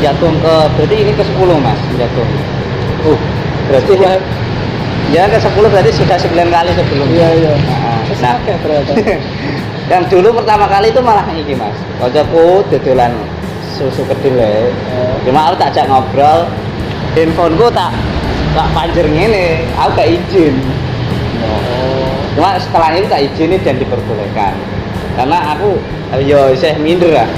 jatuh ke, berarti ini ke 10 mas jatuh. Berarti ya ke 10 berarti sudah 9 kali sebelumnya. Iya. Nah, ternyata. yang dulu pertama kali itu malah ini mas, kancaku dodolan susu kedelai. Cuma aku tak ajak ngobrol, handphoneku tak panjer ngene, aku gak izin. Cuma setelah itu tak izinin dan diperbolehkan. Karena aku yo isih minder lah.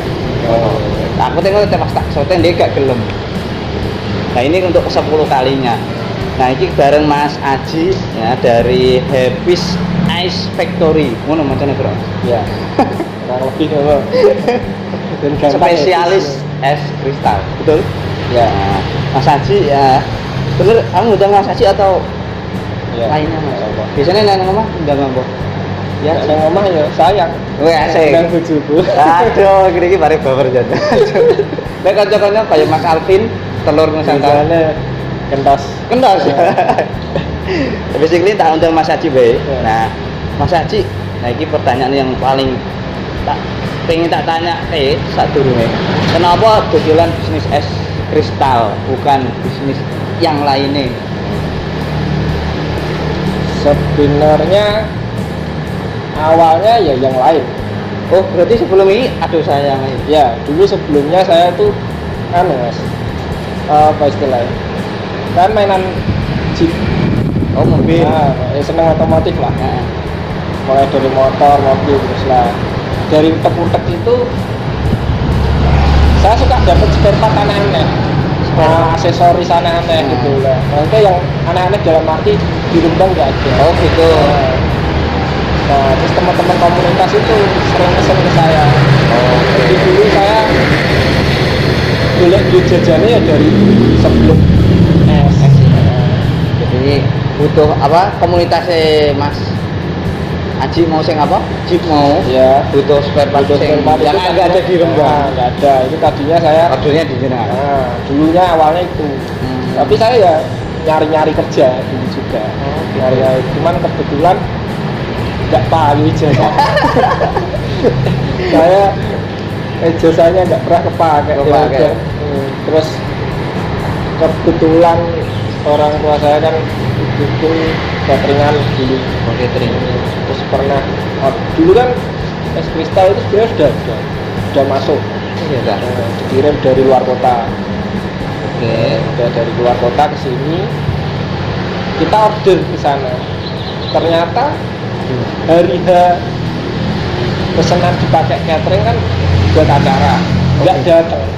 Aku tengok pas tak soten dia gak gelem. Nah ini untuk ke 10 kalinya. Nah ini bareng Mas Aji ya dari Happy's Ice Factory. Ngono macamnya bro. Ya. Kurang lebih kalau spesialis es kristal. Betul? Ya. Mas Aji ya. Bener, kamu udah Mas Aji atau Ya. lainnya Mas? Biasanya nang omah udah ngomong. Ya, saya ngomong ya sayang. Wih asik. Dan bojoku. Aduh, gini baru baper jadi. Nek kanca-kanca kayak Mas Alvin, telur Nusantara. Kentos. Basically tak undang Mas Haji bae. Ya. Nah, Mas Haji, nah ini pertanyaan yang paling pengen tak tanya saat durunge. Kenapa dodolan bisnis es kristal bukan bisnis yang lainnya? Sebenarnya awalnya ya yang lain. Oh, berarti sebelum ini aduh saya yang lain. Ya, dulu sebelumnya saya tuh Mas. Apa istilahnya? Kan mainan Jeep. Oh, mobil. Nah, seneng otomotif lah. Nah, Mulai dari motor, mobil terus lah. Dari utek-utek itu saya suka dapat spare part aneh-aneh. Aksesoris aneh-aneh gitu lah. Mungkin yang aneh-aneh dalam arti di Rembang nggak ada. oh gitu. Nah, terus teman-teman komunitas itu sering pesen ke saya. Jadi dulu saya boleh duit jajannya ya dari sebelum es. Jadi butuh apa komunitasnya Mas Aji mau sing apa? Jeep mau. Ya, Butuh spare part sing yang nggak ada di Rembang. Nggak ada. Itu tadinya saya. Ordernya di jenengan. Nah, dulunya awalnya itu. Tapi saya ya nyari-nyari kerja dulu juga. Nyari-nyari. Cuman kebetulan nggak payu ijazah. Saya ijazahnya nggak pernah kepake. Terus kebetulan orang tua saya kan bikin cateringan dulu. Catering. Terus pernah dulu kan es kristal itu sebenarnya sudah masuk. Iya, Dikirim dari luar kota. Oke. Udah dari luar kota ke sini. Kita order ke sana. Ternyata hari H pesanan dipakai catering kan buat acara. Enggak datang.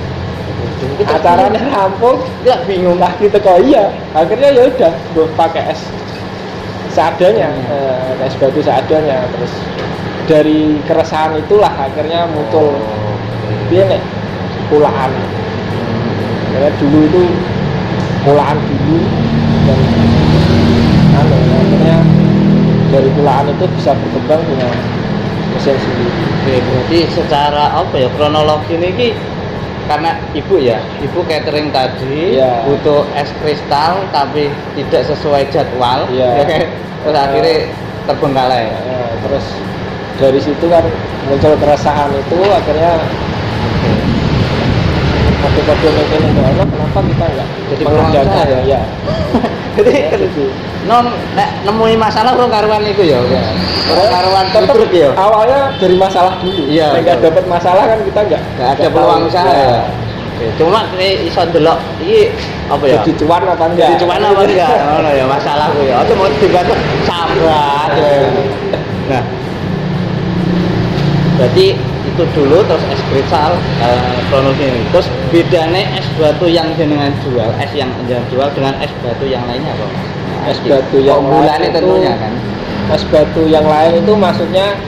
Acaranya rampung, nggak bingung lah gitu kok iya. Akhirnya ya udah, gue pakai es seadanya, es batu seadanya. Terus dari keresahan itulah akhirnya muncul dia nih pulaan. Karena dulu itu pulaan dulu dan akhirnya dari pulaan itu bisa berkembang dengan mesin sendiri. Oke, berarti secara apa ya kronologi ini karena ibu catering tadi butuh es kristal tapi tidak sesuai jadwal, terus akhirnya terbengkalai. Terus dari situ kan muncul keresahan itu akhirnya kode-kode mungkin itu kenapa kita enggak jadi mengadakan ya. Jadi nemui masalah orang karuan itu ya. Orang karuan tetap ya. Awalnya dari masalah dulu. Iya. Enggak dapat masalah kan kita enggak ada peluang usaha. Ya. Cuma iso delok iki apa ya? Jadi cuan apa enggak? Jadi cuan apa enggak? Ngono ya masalah ku ya. Ojo mau dibantu sabar. Nah. Berarti itu dulu terus es kristal kronologi. Terus bedanya es batu yang jenengan jual, es yang jenengan jual dengan es batu yang lainnya apa? Es batu yang lain tentunya kan. Es batu yang lain itu maksudnya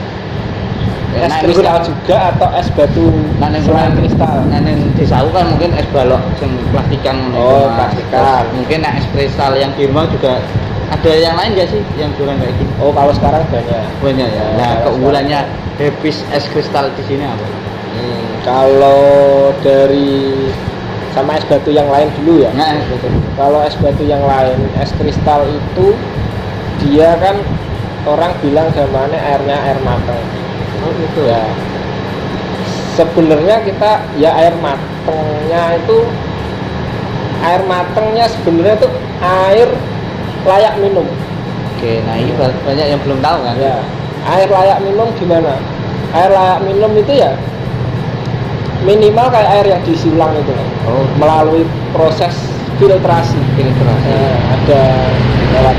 es kristal juga atau es batu selain kristal? Nah, yang desa kan mungkin es balok yang plastikan. Oh, plastikan. Mungkin es kristal yang di rumah juga ada yang lain nggak sih yang jualan kayak gini? Oh, kalau sekarang banyak. Banyak ya. Nah, keunggulannya Happy's es kristal di sini apa? Kalau dari sama es batu yang lain dulu ya. Nah, betul. Kalau es batu yang lain, es kristal itu dia kan orang bilang zamannya airnya air mata. Oh gitu ya. Sebenarnya kita ya air mata matengnya itu air matengnya sebenarnya itu air layak minum. Oke, nah ini banyak yang belum tahu kan? Ya, air layak minum gimana? Air layak minum itu ya minimal kayak air yang diisi ulang itu kan. Oh, Melalui proses filtrasi. filtrasi. Ada lewat,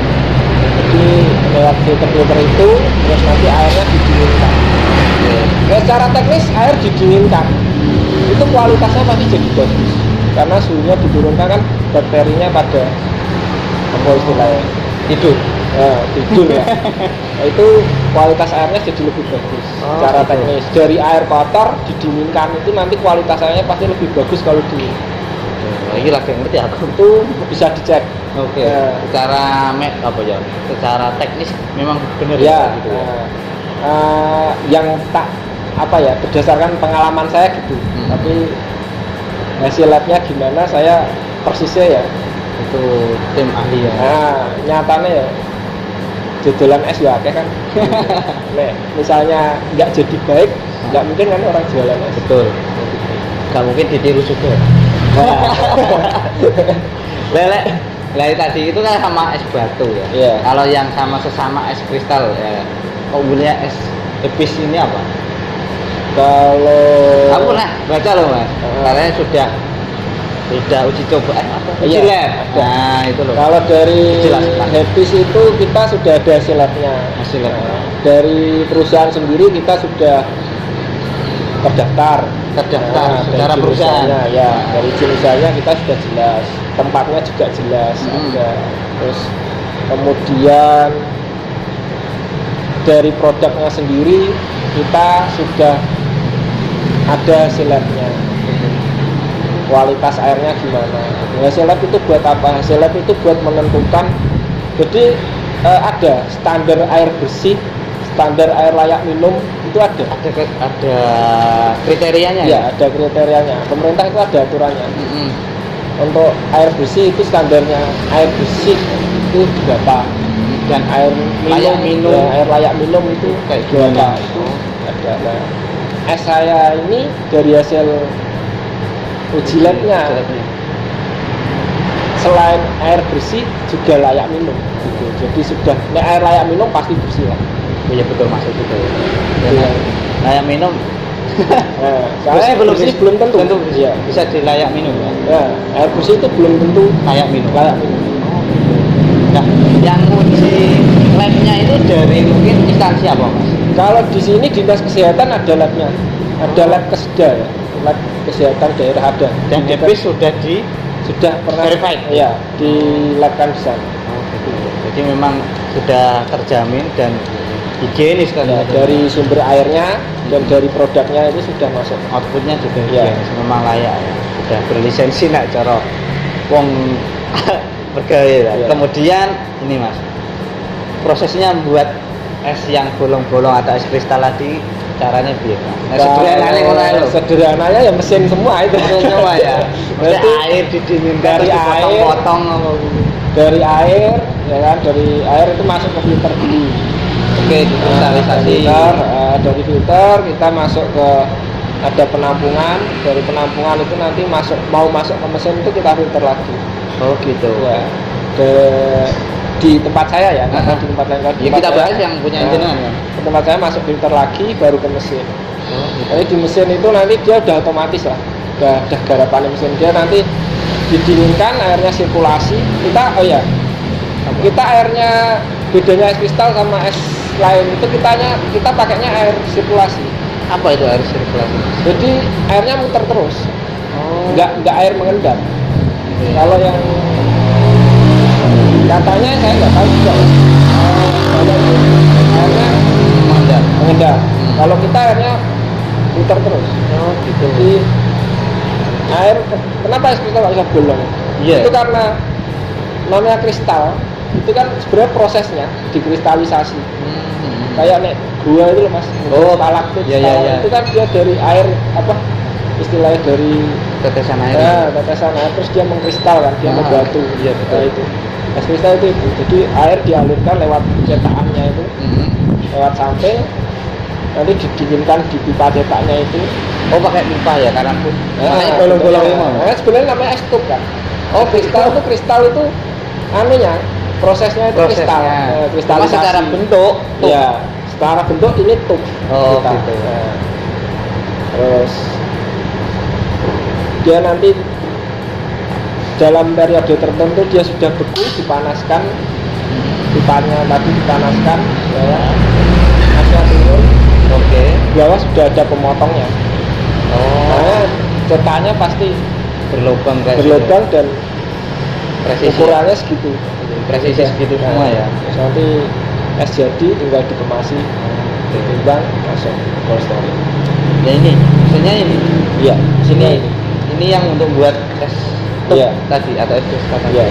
jadi lewat filter itu terus nanti airnya didinginkan. Oke. Ya, secara teknis air didinginkan itu kualitasnya pasti jadi bagus karena suhunya diturunkan kan bakterinya pada apa istilahnya Tidur. tidur ya. Nah, itu kualitas airnya jadi lebih bagus secara gitu. teknis. Dari air kotor didinginkan itu nanti kualitas airnya pasti lebih bagus kalau dingin. Oh, ini lagi ngerti aku. Itu bisa dicek. Oke. Ya. Secara apa ya? Secara teknis memang benar Ya, gitu ya. yang tak apa ya berdasarkan pengalaman saya gitu. Tapi hasil labnya gimana saya persisnya ya. Itu tim ahli ya. Nah, nyatanya ya jodolan es ya kan. Nek misalnya nggak jadi baik, nggak mungkin kan orang jualan es. Betul. Gak mungkin ditiru juga. Lelek. Lah tadi itu kan sama es batu ya. Iya. Kalau yang sama sesama es kristal ya. Umumnya es epis ini apa? Kalau Aku pernah baca loh mas. Katanya sudah uji coba apa? Uji Iya, lab. ada. Nah itu loh. Kalau dari Jelaskan. Happis itu kita sudah ada hasil labnya. Hasil labnya. Dari perusahaan sendiri kita sudah terdaftar. Terdaftar Nah, secara dari perusahaan. usahanya, ya dari izin usahanya kita sudah jelas, tempatnya juga jelas ada. Terus kemudian dari produknya sendiri kita sudah ada hasil labnya, kualitas airnya gimana. Hasil lab itu buat apa? Hasil lab itu buat menentukan, jadi ada standar air bersih, standar air layak minum itu ada kriterianya ya, ada kriterianya. Pemerintah itu ada aturannya. Untuk air bersih itu standarnya air bersih itu berapa, dan air Layak minum. ya, air layak minum itu Kayak berapa gimana? itu ada. Nah, es saya ini dari hasil uji labnya selain air bersih juga layak minum gitu. Jadi sudah air layak minum pasti bersih lah. Iya betul masuk juga ya. Iya. Layak minum. Nah, Bersih belum bersih belum tentu. Iya. Bisa dilayak minum ya. Ya, air bersih itu belum tentu Layak minum. layak minum. Nah, yang uji labnya itu dari mungkin instansi apa mas? Kalau di sini dinas kesehatan ada labnya, ada lab Keseda ya, lab kesehatan daerah ada. Dan DPS sudah sudah pernah verified? ya di labkan di sana. Jadi memang sudah terjamin dan higienis kan Ya, dari sumber airnya dan dari produknya itu sudah masuk. outputnya juga Ya. higienis, memang layak ya. Sudah berlisensi nak cara wong bergaya lah. Ya. Kemudian ini mas, prosesnya membuat es yang bolong-bolong atau es kristal tadi caranya biar Sederhananya ya mesin semua itu. semua ya. Berarti Berarti air didinginkan dari terus air, dipotong-potong dari air ya kan, dari air itu masuk ke filter dulu. oke digitalisasi Dari filter kita masuk ke ada penampungan, dari penampungan itu nanti mau masuk ke mesin itu kita filter lagi. oh gitu Ya, di tempat saya ya, karena di tempat lain kan. ya kita bahas yang punya jenengan ya. Ke tempat saya masuk filter lagi baru ke mesin. Gitu. Jadi di mesin itu nanti dia udah otomatis lah, udah garapan mesin dia nanti didinginkan, airnya sirkulasi. Kita airnya bedanya es kristal sama es lain itu kita pakainya air sirkulasi. Apa itu air sirkulasi? Jadi airnya muter terus, nggak air mengendap. Kalau yang katanya saya nggak tahu juga. Kalau airnya mengendap. Kalau kita airnya muter terus. Gitu. Jadi air kenapa es kristal nggak bisa bolong? Iya. Itu karena namanya kristal itu kan sebenarnya prosesnya dikristalisasi. Kayak nek gua itu loh mas, stalaktit, iya. itu kan dia dari air apa istilahnya dari Tetesan air. ya, tetesan air terus dia mengkristal kan, dia membatu. Iya, betul. Nah, itu es kristal itu. Jadi air dialirkan lewat cetakannya itu, lewat samping, nanti didinginkan di pipa cetaknya itu, Oh pakai pipa ya karena makanya Nah, bolong-bolong bentuknya. ini. Nah, sebenarnya namanya es tub kan. Oh, Kristal itu anunya, prosesnya itu kristal. Cuma Kristalisasi. secara bentuk tuh. Ya, secara bentuk ini tub. Oh, kita. gitu. Nah, terus dia nanti dalam periode tertentu dia sudah beku, dipanaskan, pipanya tadi dipanaskan, ya, asnya turun, Oke. di bawah sudah ada pemotongnya. Oh. Nah, cetanya pasti Berlubang kayak berlubang dan presisi. ukurannya segitu. Presisi segitu Nah, semua ya. terus nanti es jadi tinggal dikemasi, ditimbang, masuk cold storage. Ya ini, maksudnya ini. Iya, Ini yang untuk buat es tup Iya. tadi atau es kris tadi. Iya.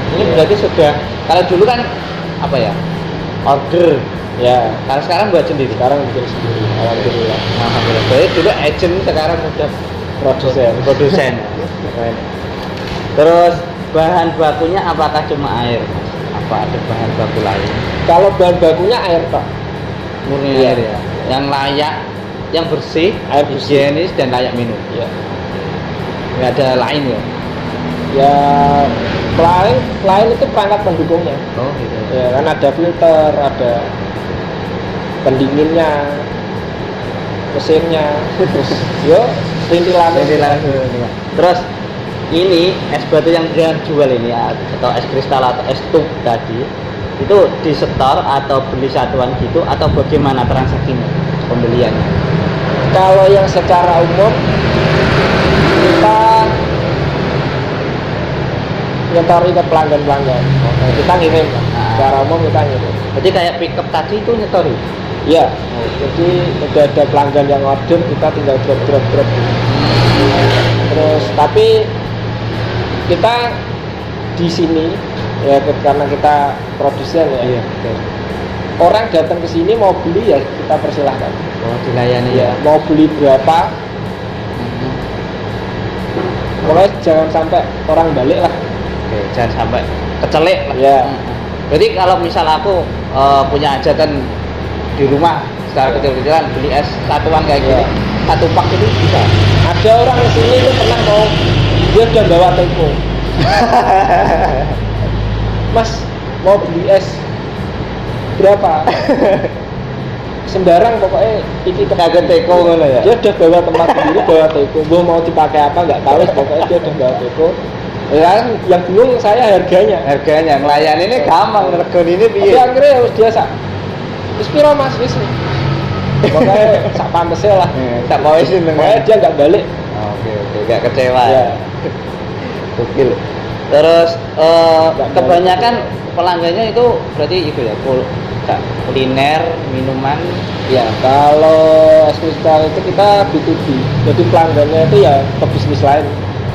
Ini Iya. berarti sudah kalau dulu kan apa ya? Order. Ya, Kalau sekarang buat sendiri. sekarang bikin sendiri. Alhamdulillah. Alhamdulillah. Jadi dulu agent, sekarang udah Produsen. produsen. Keren. Terus bahan bakunya apakah cuma air? Apa ada bahan baku lain? Kalau bahan bakunya air tok. Murni Iya. air ya. Yang layak, yang bersih, Air bersih. higienis dan layak minum. Ya. Nggak ada lain ya. Ya, lain itu perangkat pendukungnya. Oh gitu. Ya kan ada filter, ada pendinginnya, mesinnya, terus yo rintilannya. Terus ini es batu yang dia jual ini atau es kristal atau es tub tadi itu disetor atau beli satuan gitu atau bagaimana transaksinya pembeliannya? Kalau yang secara umum kita nyetori ke pelanggan-pelanggan. Kita ngirim. Nah. Secara umum kita ngirim. Jadi kayak pickup tadi itu nyetori. Iya. Jadi udah ada pelanggan yang order, kita tinggal drop. Terus tapi kita di sini ya karena kita produsen ya. Iya, betul. Orang datang ke sini mau beli ya kita persilahkan. Oh, dilayani ya. Ya, mau beli berapa? Mhm. Pokoknya jangan sampai orang balik lah. Oke, jangan sampai kecelek lah. Iya. Jadi kalau misal aku punya hajatan di rumah secara kecil-kecilan beli es satuan kayak gini, Iya. satu pak itu bisa. Ada orang di sini itu pernah mau dia udah bawa teko. Mas mau beli es berapa? Sembarang pokoknya iki Kagak teko ngono ya. Dia udah bawa tempat sendiri, bawa teko. Gua mau dipakai apa nggak tahu, pokoknya dia udah bawa teko. Ya, yang bingung saya harganya. Harganya ngelayan ini gampang, regone ini Tapi piye? akhirnya ya dia sak. Wis piro Mas? Wis. Pokoknya sak pantesnya lah. Tak mau isin Pokoknya dia nggak balik. Oke, gak kecewa Ya. ya. Gokil. Terus Nggak kebanyakan pelanggannya itu berarti itu ya, kuliner, minuman. Ya, kalau es kristal itu kita B2B. Jadi pelanggannya itu ya ke bisnis lain.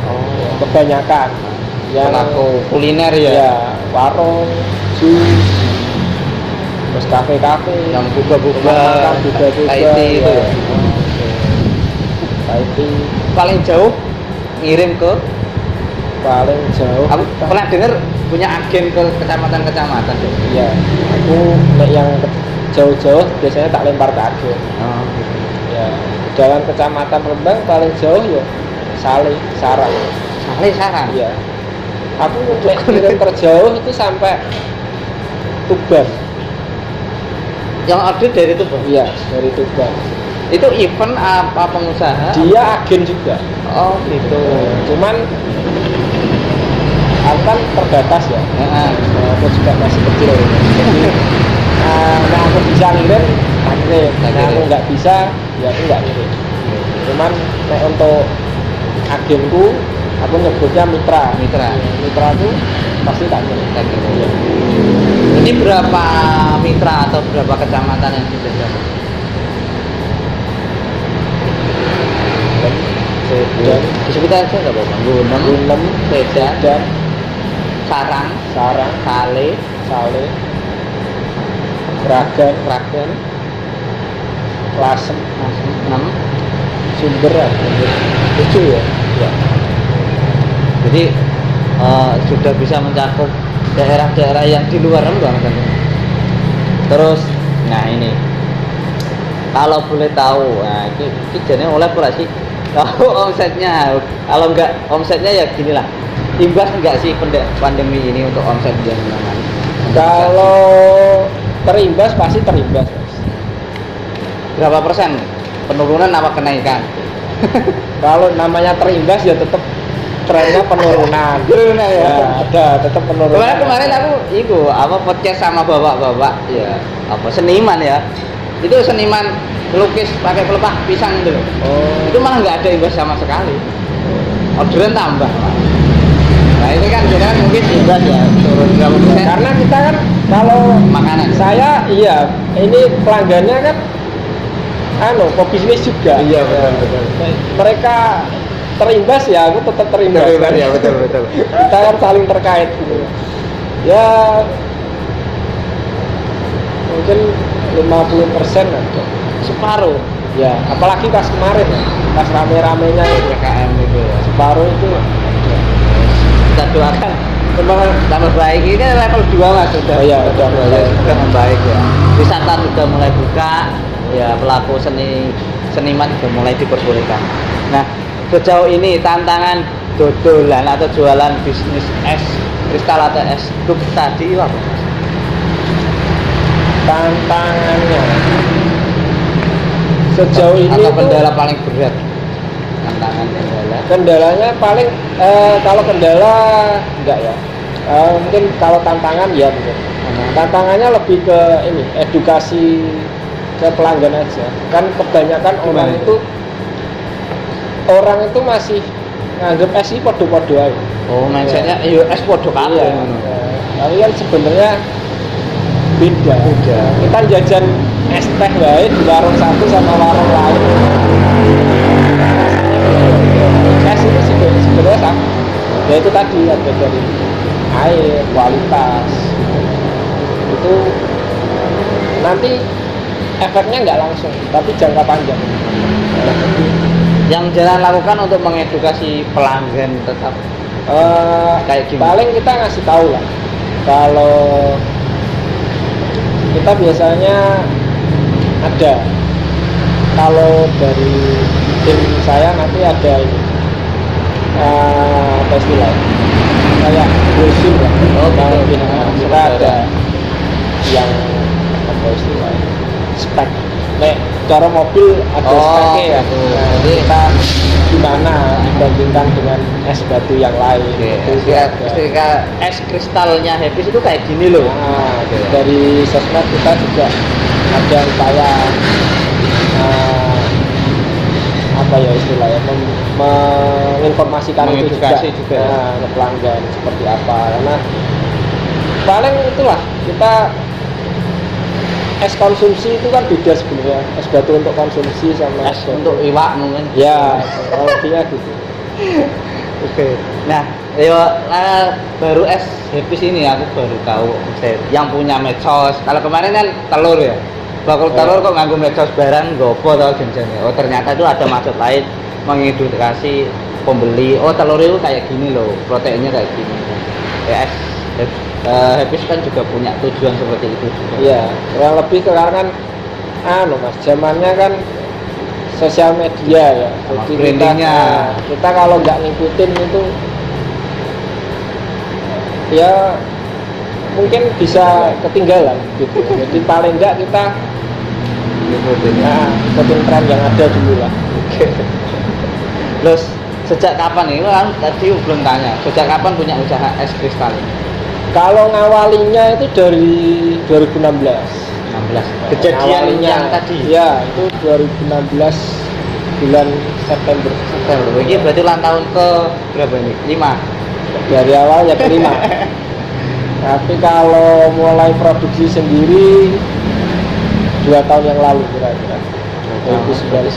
Oh, Kebanyakan yang pelaku kuliner ya, ya. warung, jus, terus kafe-kafe, Yang buka-buka, makan buka-buka, IT itu ya. ya. IT Paling jauh ngirim ke paling jauh. aku pernah dengar punya agen ke kecamatan-kecamatan tuh. Iya, aku nek yang jauh-jauh biasanya tak lempar ke agen. Oh, gitu. Ya, jalan kecamatan Rembang paling jauh ya Saleh, Sarang. Saleh Sarang. Iya. Aku nek kirim terjauh itu sampai Tuban. Yang order dari itu, Bang. Iya, dari Tuban. Itu event apa pengusaha? Dia agen juga. Oh, gitu. Cuman aku kan terbatas ya. Heeh. Aku juga masih kecil. Jadi, nah aku bisa ngirim, tak ngirim. Tak Nah aku kirim. nggak bisa, ya aku nggak ngirim. Cuman nek untuk agenku, aku nyebutnya mitra. Mitra. Mitra itu pasti tak ngirim. Tak kirim. Iya. Ini berapa mitra atau berapa kecamatan yang sudah ada? Dan Disebut aja nggak apa-apa. Gunem, Gunem, Medan, dan Sarang, Sarang, Saleh, Saleh, Ragan, Kragen, Lasem, 6, Sumber, 7 ya. ya. Jadi sudah bisa mencakup daerah-daerah yang di luar Rembang tentunya. Terus, nah ini Kalau boleh tahu, nah ini jadi oleh pula sih. Kalau omsetnya, kalau enggak omsetnya ya gini lah. Imbas enggak sih pandemi ini untuk omset jenengan? Kalau terimbas pasti terimbas, Mas. Berapa persen penurunan apa kenaikan? Kalau namanya terimbas ya tetap trennya penurunan. Penurunan ya. Ya, ada tetap penurunan. Kemarin aku itu apa podcast sama bapak-bapak ya apa seniman ya. Itu seniman melukis pakai pelepah pisang itu. Oh. Itu malah nggak ada imbas sama sekali. Orderan tambah. Nah ini kan jangan mungkin imbas ya turun berapa persen. Karena kita kan kalau Makanan. saya iya ini pelanggannya kan pebisnis juga. Iya betul. Mereka terimbas ya aku tetap terimbas. Ya betul. Kita kan saling terkait gitu. Ya mungkin 50% ada. Separuh. Ya, apalagi pas kemarin ya, pas rame-ramenya itu PKM itu ya. separuh itu. Kita doakan semoga tambah baik. Ini kan level 2 mas sudah. Oh iya, sudah mulai. Sudah membaik ya. Wisata sudah mulai buka. Ya pelaku seniman sudah mulai diperbolehkan. Nah sejauh ini tantangan dodolan atau jualan bisnis es kristal atau es truk tadi apa? Tantangannya sejauh ini atau tuh, kendala paling berat? kendalanya paling kalau kendala enggak ya. Mungkin kalau tantangan ya mungkin. Tantangannya lebih ke ini edukasi ke pelanggan aja. Kan kebanyakan orang itu masih nganggep es ini podo-podo aja. Oh, mindsetnya es podo kabeh. Iya. Tapi kan sebenarnya beda. Kita jajan es teh wae di warung satu sama warung lain. Es itu sebenarnya sama. Ya itu tadi ada dari air, kualitas. Itu nanti efeknya nggak langsung, tapi jangka panjang. Yang jalan lakukan untuk mengedukasi pelanggan tetap kayak gimana? Paling kita ngasih tahu lah. Kalau kita biasanya ada, kalau dari tim saya nanti ada ini apa istilahnya, kayak brosur lah. Kita ada yang apa istilahnya spek. Nek cara mobil ada speknya ya. Jadi kita gimana dibandingkan dengan es batu yang lain. Ketika es kristalnya Happy itu kayak gini loh. Nah, dari sosmed kita juga ada upaya apa ya istilahnya menginformasikan itu juga ke pelanggan seperti apa, karena paling itulah kita es konsumsi itu kan beda sebenarnya, es batu untuk konsumsi sama es untuk iwak mungkin ya kalau dia gitu. Oke. Nah baru es Happy ini aku baru tahu yang punya medsos. Kalau kemarin kan telur ya, bakul telur kok nganggo medsos barang gopo tau jenjangnya. Oh ternyata itu ada maksud lain, mengedukasi pembeli. Oh telur itu kayak gini loh, proteinnya kayak gini. Ya es Happy kan juga punya tujuan seperti itu juga. Iya, kurang lebih sekarang kan mas, zamannya kan sosial media ya. Jadi kita kalau nggak ngikutin itu ya mungkin bisa ketinggalan gitu. Jadi paling nggak kita ikutin tren yang ada dulu lah. Terus sejak kapan ini? Kan tadi belum tanya. Sejak kapan punya usaha es kristal ini? Kalau ngawalinya itu dari 2016. 16. Kejadian yang tadi. Ya, itu 2016 bulan September. Ini berarti ulang tahun ke berapa ini? 5. Dari awalnya ke 5. Tapi kalau mulai produksi sendiri 2 tahun yang lalu kira-kira. 2019.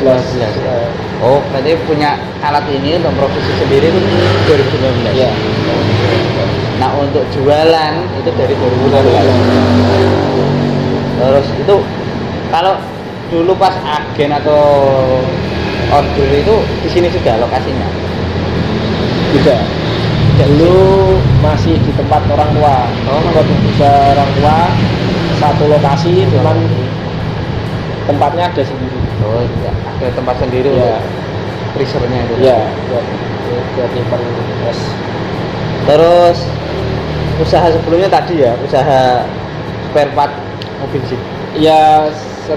Oh, berarti punya alat ini untuk produksi sendiri itu 2019. Iya. Nah, untuk jualan itu dari 2016. Terus itu kalau dulu pas agen atau order itu di sini sudah lokasinya? Tidak. Dulu masih di tempat orang tua. Oh, tempat bisa orang tua satu lokasi, cuman tempatnya ada sendiri. Oh iya, ada tempat sendiri Ya, untuk freezernya itu. ya buat nyimpen es. Terus usaha sebelumnya tadi ya, usaha spare part mobil Jeep. Ya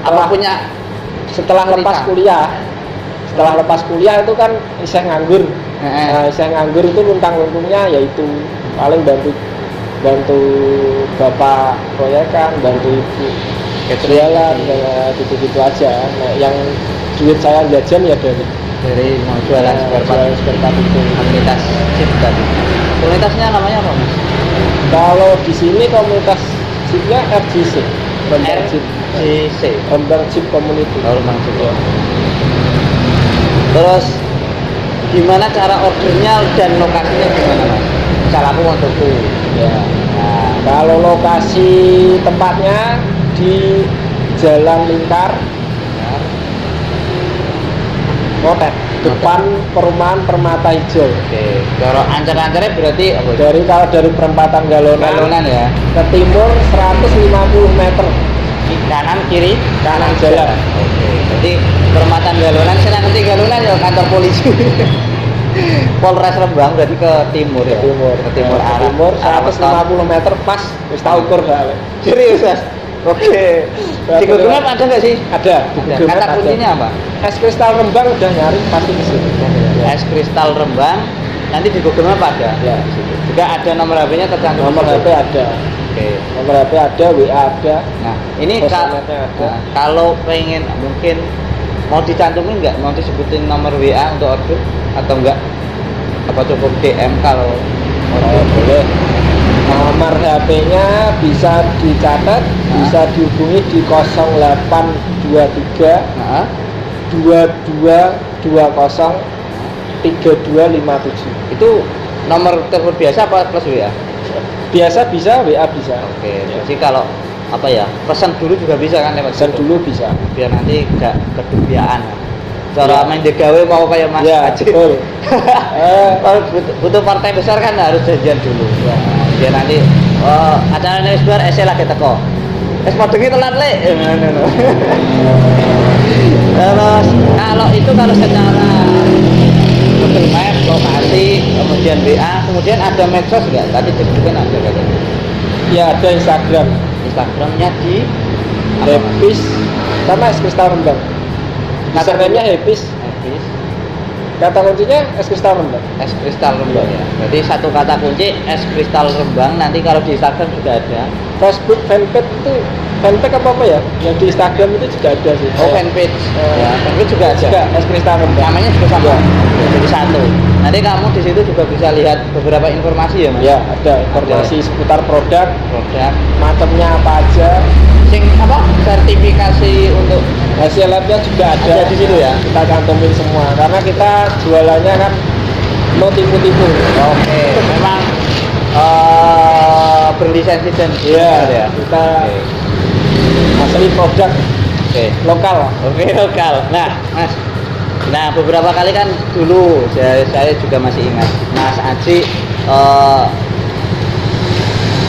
Apa punya setelah cerita? setelah lepas kuliah itu kan iseng nganggur. Heeh. Nah, iseng nganggur itu luntang-luntungnya yaitu paling bantu bapak proyekan, bantu ibu jualan, ya gitu-gitu aja. Nah, yang duit saya jajan ya Dari mau jualan spare part spare part itu. komunitas Jeep tadi. Komunitasnya namanya apa Mas? Kalau di sini komunitas Jeepnya RJC, Rembang Jeep, RJC. Rembang Jeep Community. Oh, Rembang Jeep. Terus gimana cara ordernya dan lokasinya gimana Mas? Misal aku mau tuku. Ya. Nah, Kalau lokasi tempatnya di Jalan Lingkar, Motet, depan perumahan Permata Hijau. oke. Kalau ancar-ancarnya berarti apa? Kalau dari perempatan Galonan ya. ke timur 150 meter. Kanan kiri Kanan jalan. Oke. Jadi perempatan Galonan, saya ngerti Galonan ya kantor polisi. Polres Rembang berarti ke timur ya. Ke timur Ke arah. timur arah weton. 150 meter pas wis tak ukur soalnya. Serius Mas? Oke. Di Google Map ada nggak sih? Ada. Di Google Kata Map ada. kuncinya apa? Es Kristal Rembang udah nyari pasti di situ. Es Kristal Rembang. Nanti di Google Map ada. Ya. Di situ. Juga ada nomor HP-nya tercantum. Nomor HP ada. Oke. Nomor HP ada, WA ada. Nah, ini Sosmednya ada. kalau pengen mungkin mau dicantumin nggak? Mau disebutin nomor WA untuk order atau enggak? Apa cukup DM kalau Oh, boleh. Nomor HP-nya bisa dicatat, bisa dihubungi di 0823 Nah, 2220 3257. itu nomor telepon biasa apa plus WA? Biasa bisa, WA bisa. Oke, jadi kalau apa ya, pesan dulu juga bisa kan lewat Pesan situ? dulu bisa. Biar nanti nggak kedubiaan. Cara Ya. main degawe mau kayak Mas Ya, Haji. betul. Kalau butuh partai besar kan harus janjian dulu. Ya. Biar nanti acara wis bar esek lagi teko. Es podengi telat le. Terus kalau itu kalau secara Google Map, lokasi, kemudian WA, kemudian ada medsos nggak? Tadi disebutkan ada katanya. Ya, ada Instagram. Instagramnya di apa, Mas? Happis sama Es Kristal Rembang. Instagramnya Happis. Habis Kata kuncinya Es Kristal Rembang. es kristal Rembang ya. Berarti satu kata kunci es kristal Rembang. Nanti kalau di Instagram juga ada. Facebook fanpage itu fanpage apa ya? Yang di Instagram itu juga ada sih. Oh, fanpage. Ya, fanpage juga ada. Juga Es Kristal Rembang. Namanya juga sama. Ya. Jadi satu. Nanti kamu di situ juga bisa lihat beberapa informasi ya, Mas. Ya, ada informasi seputar produk, Produk. macamnya apa aja. Sing apa? Sertifikasi untuk Hasil labnya juga ada. Ada di situ ya? Kita cantumin semua karena kita jualannya kan no tipu-tipu. oke, memang berlisensi dan Iya, benar ya. kita Oke. asli produk Oke. lokal. Oke, lokal. Nah, Mas. Nah, beberapa kali kan dulu saya juga masih ingat Mas Aji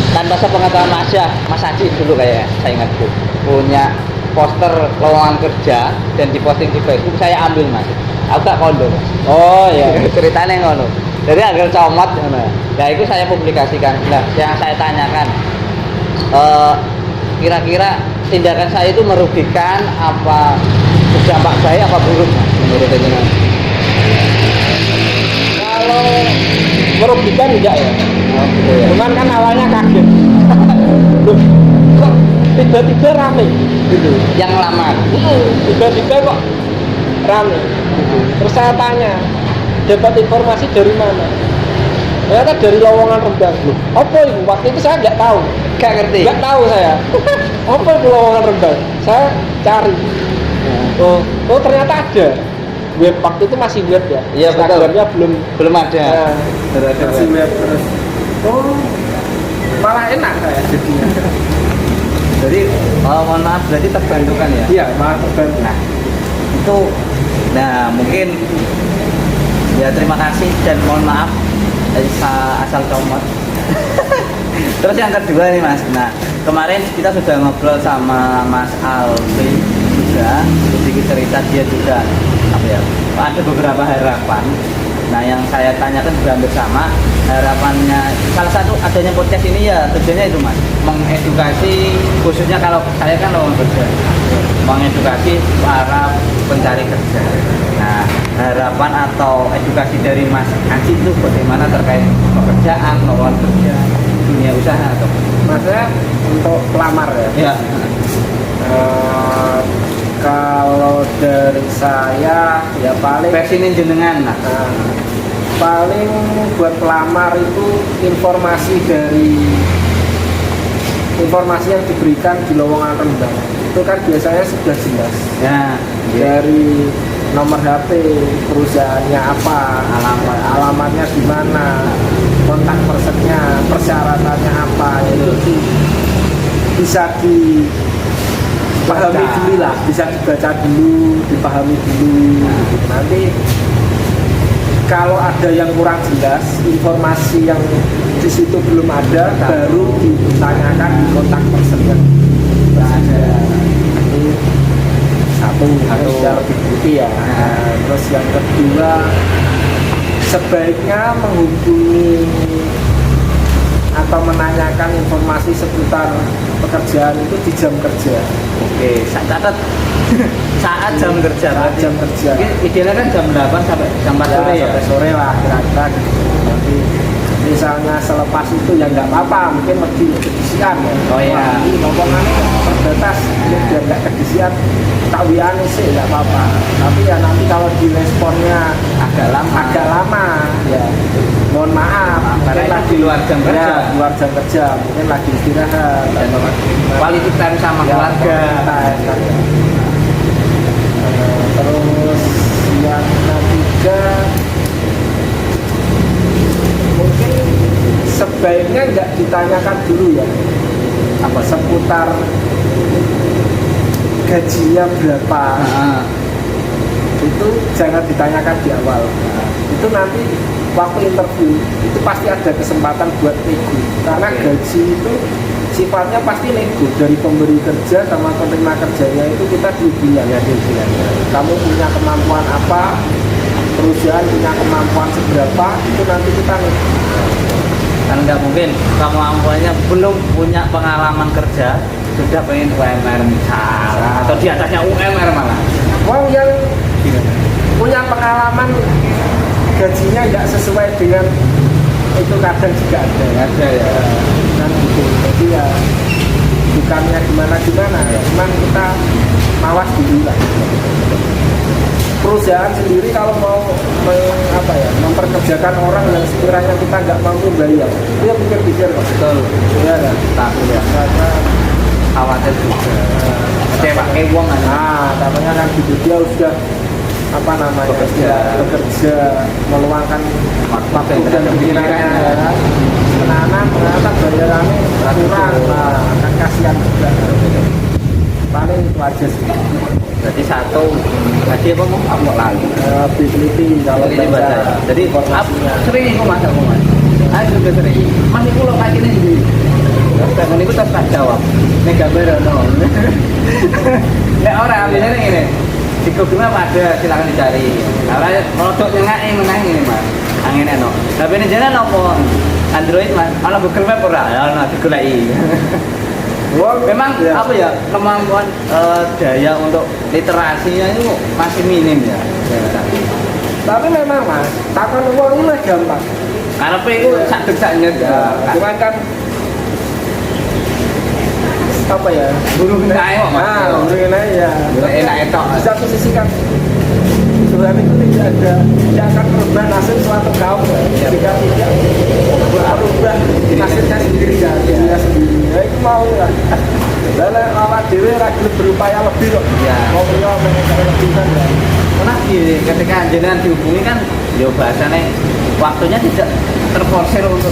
tanpa sepengetahuan Mas Aji dulu kayak saya ingat tuh punya poster lowongan kerja dan diposting di Facebook, saya ambil Mas. Aku gak kondo Mas. Oh ya. Ceritanya ngono. Jadi agar comot ngono. Nah, itu saya publikasikan. Nah, yang saya tanyakan kira-kira tindakan saya itu merugikan apa berdampak baik apa buruk Mas, menurut jenengan? Kalau merugikan enggak ya? Oh, gitu ya. Cuman kan awalnya kaget. Loh, kok tiba-tiba rame gitu. Yang lamar. Tiba-tiba kok rame. Terus saya tanya, dapat informasi dari mana? Ternyata dari lowongan Rembang. Loh, apa itu? Waktu itu saya nggak tahu. Gak ngerti. Nggak tahu saya. Apa itu lowongan Rembang? Saya cari. Oh ternyata ada. Web waktu itu masih web ya. Iya, betul. Instagramnya belum ada. Nah, Baru ada masih web. web terus. Oh, malah enak saya jadinya. Jadi mohon maaf berarti terbantukan ya. Iya, malah terbantu. Nah, itu mungkin ya terima kasih dan mohon maaf asal comot. Terus yang kedua nih Mas. Nah, kemarin kita sudah ngobrol sama Mas Alfi juga sedikit cerita, dia juga apa ya, ada beberapa harapan. Nah yang saya tanyakan juga hampir sama harapannya. Salah satu adanya podcast ini ya tujuannya itu mas, mengedukasi, khususnya kalau saya kan lowongan kerja, mengedukasi para pencari kerja. Nah harapan atau edukasi dari Mas Ansi itu bagaimana terkait pekerjaan, lowongan kerja, dunia usaha atau Maksudnya untuk pelamar ya? ya. Kalau dari saya ya paling Versi ini jenengan lah. paling buat pelamar itu informasi yang diberikan di lowongan rendah itu kan biasanya sudah jelas Ya, dari nomor HP perusahaannya apa, alamatnya di mana, kontak personnya, persyaratannya apa, itu bisa dipahami dulu lah, bisa dibaca dulu, dipahami dulu. Nanti kalau ada yang kurang jelas, informasi yang di situ belum ada, baru ditanyakan di kontak person yang berada. Ini satu yang lebih putih ya. Terus yang kedua, sebaiknya menghubungi atau menanyakan informasi seputar pekerjaan itu di jam kerja. Oke, saya catat saat jam kerja. Saat jam kerja. Mungkin idealnya kan jam 8 sampai jam 4 sore ya. Sampai sore lah kira-kira gitu. Nanti misalnya selepas itu ya nggak apa-apa, mungkin lebih kedisian ya. Oh iya. Ini ngomongannya terbatas, biar nggak kedisian, tak wiane sih nggak apa-apa. Tapi ya nanti kalau diresponnya Agak lama. ya mohon maaf, Karena mungkin itu di luar jam kerja. Ya, di luar jam kerja, mungkin lagi istirahat Dan quality time sama ya, keluarga. Terus yang ketiga mungkin sebaiknya nggak ditanyakan dulu ya apa seputar gajinya berapa. Itu jangan ditanyakan di awal. Itu nanti waktu interview itu pasti ada kesempatan buat nego, karena gaji itu sifatnya pasti nego dari pemberi kerja sama penerima kerjanya. Itu kita dibilang ya, kamu punya kemampuan apa, perusahaan punya kemampuan seberapa, itu nanti kita nego. Kan nggak mungkin kemampuannya belum punya pengalaman kerja sudah pengen UMR misalnya, atau di atasnya UMR malah. Mau yang punya pengalaman gajinya nggak sesuai dengan itu kadang juga ada ya. Dan gitu. Jadi ya bukannya gimana ya, cuman kita mawas dulu lah. Perusahaan sendiri kalau mau memperkerjakan orang yang sekiranya kita nggak mampu bayar, dia pikir-pikir kok. Betul. Ya kan? Tapi ya Karena khawatir juga. Kecewa kayak uang kan. katanya kan gitu, dia sudah bekerja meluangkan waktu dan pikirannya ya. Ternyata bayarannya kurang, kan kasihan juga. Paling itu aja sih. Berarti satu tadi apa mau kamu lagi? Teliti kalau baca. Jadi sering aku masak mas. Aku juga sering. Mas itu lo kayak gini jadi. Telepon itu tetap jawab. Ini gambar no. Nek orang ambilnya ini. Di Google Map ada, silakan dicari. Karena produk nyengak menang ini mas. Angin no. Tapi ini jalan apa? Android mas. Kalau Google Map ora, ya no digoleki. Memang ya. apa ya, kemampuan daya untuk literasinya itu masih minim ya. Tapi memang mas, takon uang ini gampang. Karena itu sak-saknya Cuman kan apa ya? burung naik kok mas. Burung naik ya. Enak itu. Di satu sisi kan Tuhan itu tidak akan merubah nasib suatu kaum ya. Jika tidak berubah nasibnya sendiri ya, dirinya sendiri. Ya itu mau ya. Lalu awak dewe lagi berupaya lebih kok. Iya. Mau beliau mengenai lebih kan ya. Karena ketika jenengan dihubungi kan, ya bahasanya waktunya tidak terforsir untuk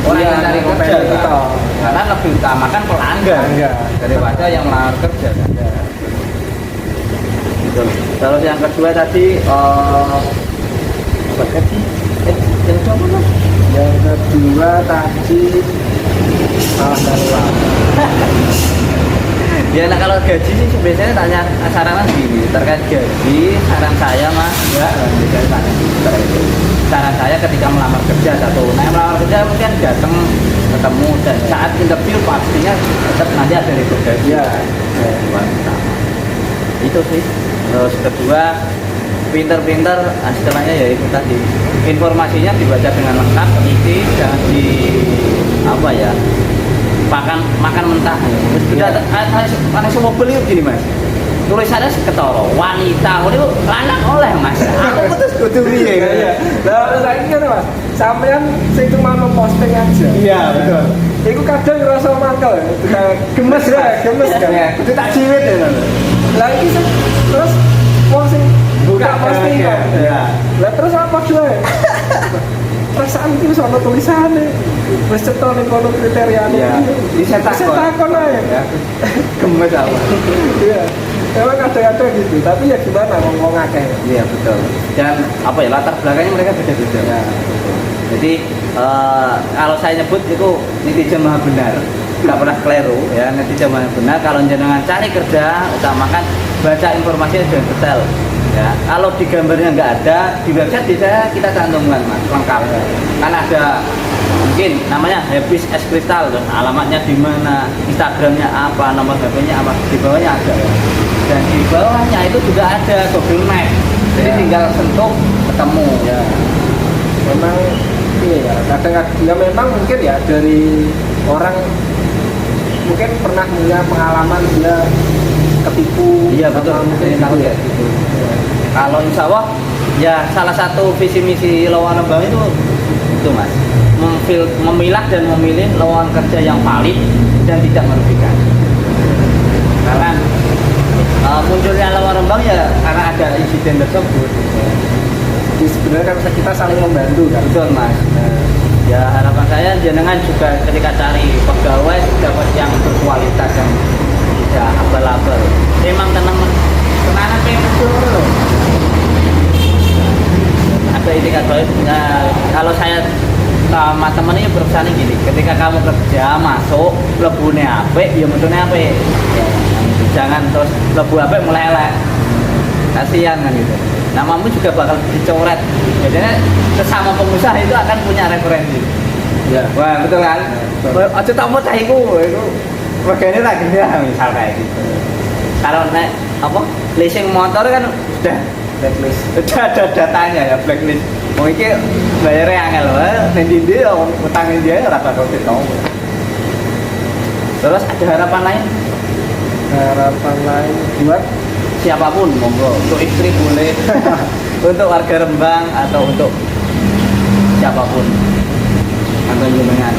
orang yang cari kerja kan? Karena lebih utamakan pelanggan daripada yang melamar kerja kan? Gitu. Terus yang kedua tadi apa tadi? Yang kedua apa? Yang kedua tadi salah Ya nah kalau gaji sih biasanya tanya saran gini terkait gaji, saran saya mas ya biasanya tanya terkait itu. Saran saya ketika melamar kerja satu, nah melamar kerja mungkin datang ketemu dan saat interview pastinya tetap nanti ada ribut gaji. Ya. Itu sih. Terus kedua pinter-pinter istilahnya ya itu tadi informasinya dibaca dengan lengkap, teliti, jangan di apa ya makan mentah ya. Terus sudah ada semua beli gini mas. Tulisannya ketoro wanita, itu lanang oleh mas. Aku terus kudu piye ya. Lah saiki kan Mas, sampean sing cuma memposting aja. Iya betul. Iku kadang ngerasa mangkel ya, Gemes ya, Mas. gemes kan. Itu tak ciwit ya. Lah iki terus wong sing buka postingan. Iya. Lah terus apa gue? Perasaan itu sama tulisannya. Wis cetok ning kono kriteriane. Iya. Bisa takon ae. Ya. Gemes apa? Iya. Emang kadang-kadang gitu, tapi ya gimana ngomong akeh. Iya betul. Dan apa ya latar belakangnya mereka beda-beda. Ya, betul. Jadi kalau saya nyebut itu netizen maha benar, nggak pernah keliru ya netizen maha benar. Kalau jenengan cari kerja, utamakan baca informasinya dengan detail. Ya, kalau di gambarnya nggak ada, di website bisa kita cantumkan mas, lengkap. Kan ada mungkin namanya Happy Es Kristal, alamatnya di mana, Instagramnya apa, nomor HP-nya apa, di bawahnya ada ya. Dan di bawahnya itu juga ada Google Map, jadi tinggal sentuh ketemu. Ya. Memang iya ya, kadang-kadang ya memang mungkin ya dari orang mungkin pernah punya pengalaman dia ketipu. Iya betul, mungkin tahu ya gitu. Kalau insya Allah ya salah satu visi misi lowongan Lembang itu mas memilah dan memilih lowongan kerja yang valid dan tidak merugikan. Karena munculnya lowongan Lembang ya karena ada insiden tersebut. Jadi sebenarnya kan kita saling membantu kan. Betul mas. Ya harapan saya jenengan juga ketika cari pegawai dapat yang berkualitas yang tidak abal-abal. Memang teman-teman kenangan pengen betul loh. Ada indikator. Nah, kalau saya sama temen ini berusaha gini, ketika kamu kerja masuk lebune apik, ya metune apik. Jangan terus lebu apik mulai elek. Kasihan kan gitu. Namamu juga bakal dicoret. Jadinya sesama pengusaha itu akan punya referensi. Ya. Wah betul kan? Aja tak mau tahiku itu. Regane tak gede misal kayak gitu. Kalau naik apa leasing motor kan sudah blacklist, sudah ada datanya ya blacklist. Mau iki bayarnya angel wae, ning ndi utang dia ora bakal ditau. Terus ada harapan lain? Harapan lain buat Siapapun monggo, untuk istri boleh, untuk warga Rembang atau untuk siapapun. Atau jenengan.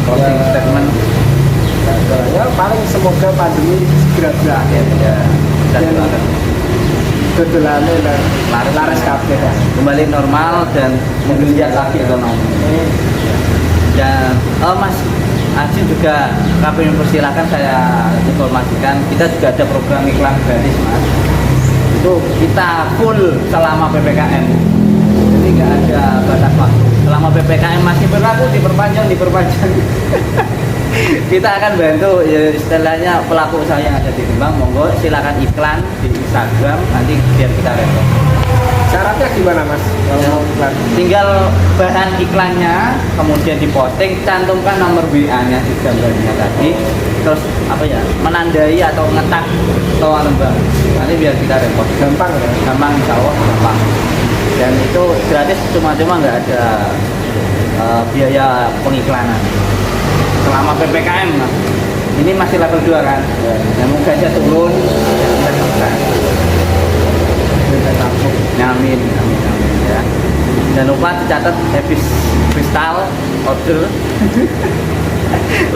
Closing statement. Ya paling semoga pandemi segera berakhir Ya, dan kedelane laris kabeh ya. kembali normal dan menggeliat lagi ekonomi. Dan Mas Aji juga kami mempersilahkan saya informasikan kita juga ada program iklan gratis mas. Itu kita full selama PPKM. Jadi nggak ada batas waktu. Selama PPKM masih berlaku diperpanjang. Kita akan bantu ya, istilahnya pelaku usaha yang ada di Rembang, monggo silakan iklan di Instagram nanti biar kita respon. Syaratnya gimana mas? Kalau iklan? Tinggal bahan iklannya kemudian diposting, cantumkan nomor WA-nya di gambarnya tadi, terus apa ya menandai atau ngetak lowongan Rembang. Nanti biar kita repot. Gampang ya? Gampang, insya Allah gampang. Dan itu gratis, cuma nggak ada biaya pengiklanan. Selama PPKM mas. Ini masih level 2 kan? Dan moga aja turun. Amin ya. Jangan lupa dicatat Happy Kristal order.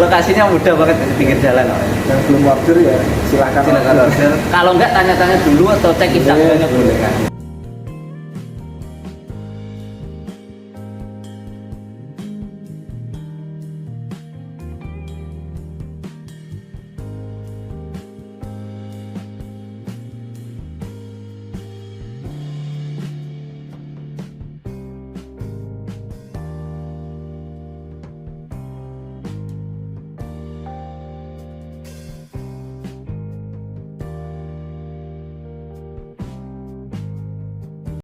Lokasinya mudah banget di pinggir jalan. Yang belum order ya silakan order. Kalau enggak tanya-tanya dulu atau cek Instagramnya boleh kan.